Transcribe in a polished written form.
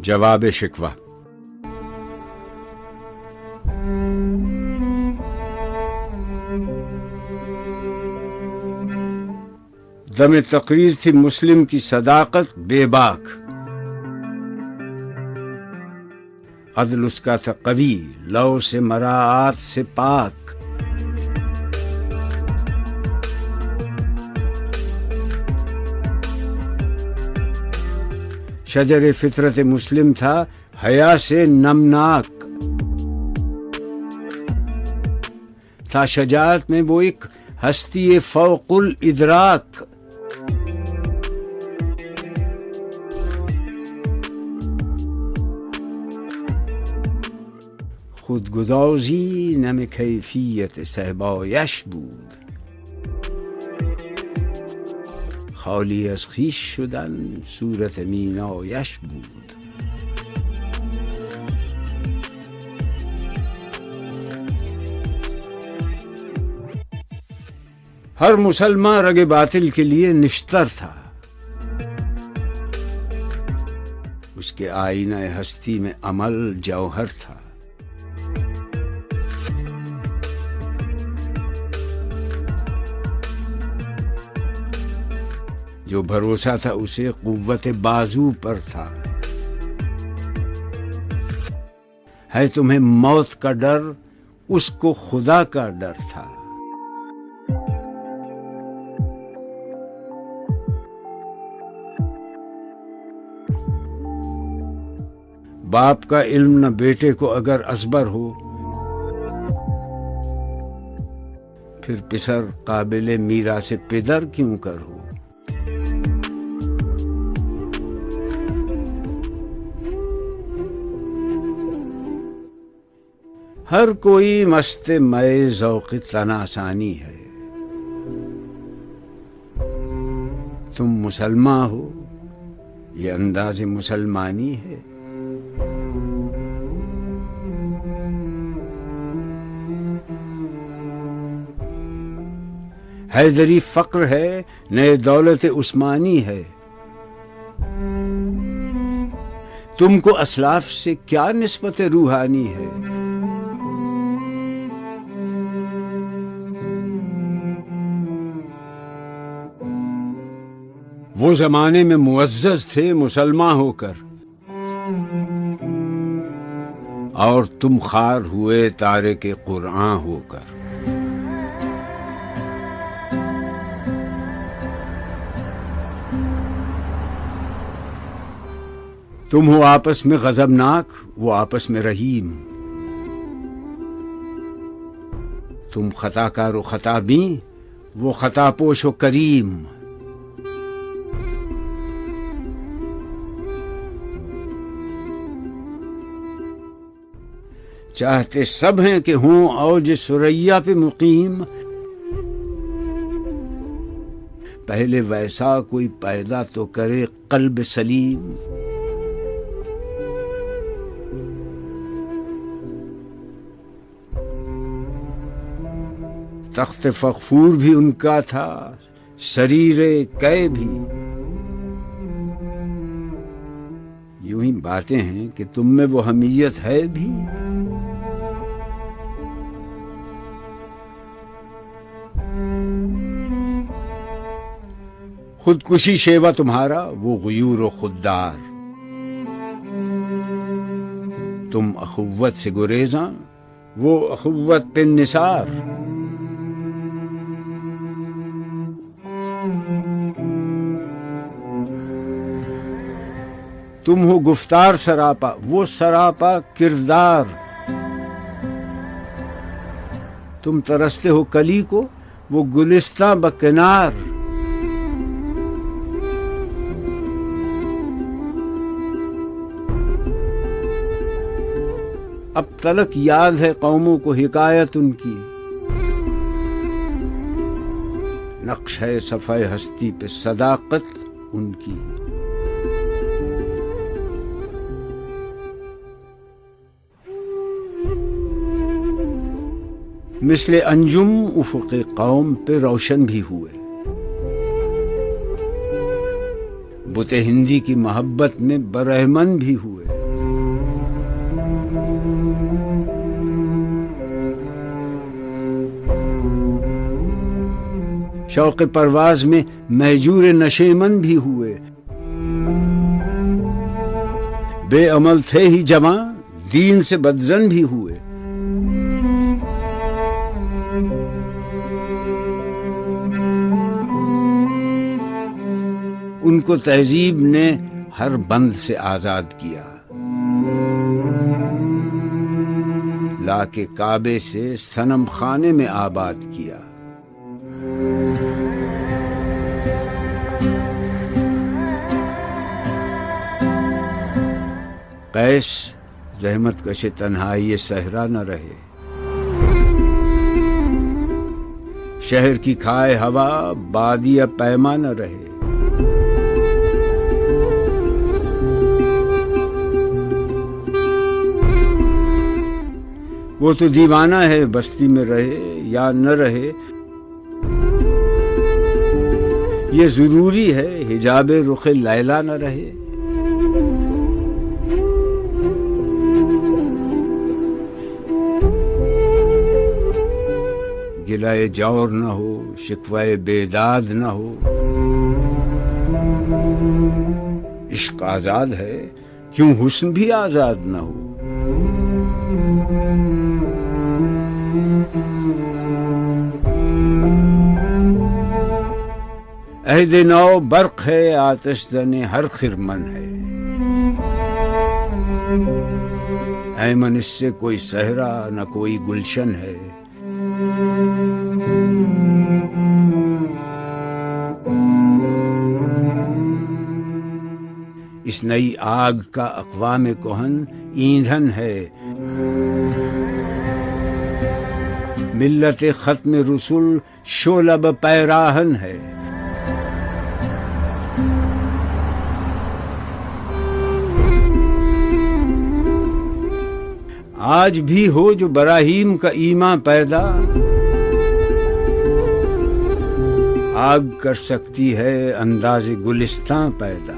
جواب شکوہ۔ دم تقریر تھی مسلم کی صداقت بے باک، عدل اس کا تھا قوی، لو سے مراعات سے پاک۔ شجر فطرت مسلم تھا حیا سے نمناک، تھا شجاعت میں وہ ایک ہستی فوق الادراک۔ خودگدازی نم کیفیت صحبایش بود، خالی از خویش شدن صورت مینایش بود۔ ہر مسلمان رگ باطل کے لیے نشتر تھا، اس کے آئینہ ہستی میں عمل جوہر تھا۔ جو بھروسہ تھا اسے قوت بازو پر تھا۔ ہے تمہیں موت کا ڈر، اس کو خدا کا ڈر تھا۔ باپ کا علم نہ بیٹے کو اگر ازبر ہو، پھر پسر قابل میراث پدر کیوں کر ہو۔ ہر کوئی مست مئے ذوق تناسانی ہے، تم مسلمان ہو یہ انداز مسلمانی ہے۔ حیدری فقر ہے نئے دولت عثمانی ہے، تم کو اسلاف سے کیا نسبت روحانی ہے۔ وہ زمانے میں معزز تھے مسلمان ہو کر، اور تم خوار ہوئے تارک قرآن ہو کر۔ تم ہو آپس میں غضبناک، وہ آپس میں رحیم۔ تم خطا کار و خطا بین، وہ خطا پوش و کریم۔ چاہتے سب ہیں کہ ہوں اوج ثریا پہ مقیم، پہلے ویسا کوئی پیدا تو کرے قلب سلیم۔ تخت فغفور بھی ان کا تھا، سریر کئے بھی۔ یوں ہی باتیں ہیں کہ تم میں وہ حمیت ہے بھی۔ خودکشی شیوا تمہارا، وہ غیور و خوددار۔ تم اخوت سے گریزاں، وہ اخوت پہ نثار۔ تم ہو گفتار سراپا، وہ سراپا کردار۔ تم ترستے ہو کلی کو، وہ گلستاں بکنار۔ اب تلک یاد ہے قوموں کو حکایت ان کی، نقش ہے صفحہ ہستی پہ صداقت ان کی۔ مثل انجم افق قوم پہ روشن بھی ہوئے، بت ہندی کی محبت میں برہمن بھی ہوئے۔ شوق پرواز میں مہجور نشیمن بھی ہوئے، بے عمل تھے ہی جوان دین سے بدزن بھی ہوئے۔ ان کو تہذیب نے ہر بند سے آزاد کیا، لا کے کعبے سے صنم خانے میں آباد کیا۔ قیس زحمت کش تنہائی صحرا نہ رہے، شہر کی کھائے ہوا بادی پیما نہ رہے۔ وہ تو دیوانہ ہے بستی میں رہے یا نہ رہے، یہ ضروری ہے حجاب رخ لیلا نہ رہے۔ گلائے جور نہ ہو، شکوائے بیداد نہ ہو، عشق آزاد ہے کیوں حسن بھی آزاد نہ ہو۔ عہد نو برق ہے آتش زن ہر خرمن ہے، ایمن اس سے کوئی صحرا نہ کوئی گلشن ہے۔ اس نئی آگ کا اقوام کہن ایندھن ہے، ملت ختم رسول شعلہ پیراہن ہے۔ آج بھی ہو جو براہیم کا ایمان پیدا، آگ کر سکتی ہے انداز گلستاں پیدا۔